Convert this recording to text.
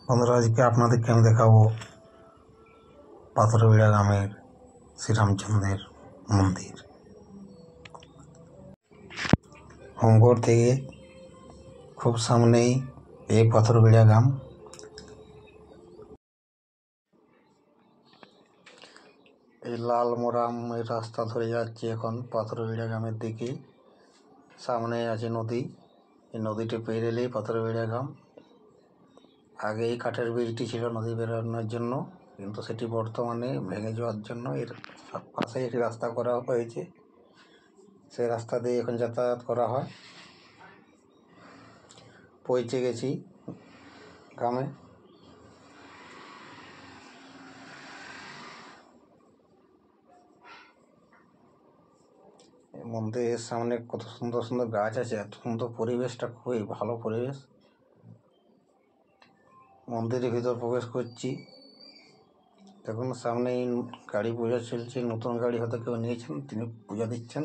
বন্ধুরা, আজকে আপনাদেরকে আমি দেখাবো পাথরবেড়া গ্রামের শ্রীরামচন্দ্রের মন্দির। হোমগড় থেকে খুব সামনেই এই পাথরবেড়া গ্রাম। এই লাল মোরামের রাস্তা ধরে যাচ্ছে এখন পাথরবেড়া গ্রামের দিকে। সামনে আছে নদী, এই নদীটি পেরিয়েলেই পাথরবেড়া গ্রাম। আগে এই কাঠের ব্রিজটি ছিল নদী বেরোনোর জন্য, কিন্তু সেটি বর্তমানে ভেঙে যাওয়ার জন্য এর পাশে একটি রাস্তা করা হয়েছে। সেই রাস্তা দিয়ে এখন যাতায়াত করা হয়। পৌঁছে গেছি গ্রামে। মন্দিরের সামনে কত সুন্দর সুন্দর গাছ আছে, এত সুন্দর পরিবেশটা, খুবই ভালো পরিবেশ। মন্দিরের ভিতর প্রবেশ করছি। দেখুন সামনেই গাড়ি পূজা চলছে, নতুন গাড়ি হয়তো কেউ নিয়েছেন, তিনি পূজা দিচ্ছেন।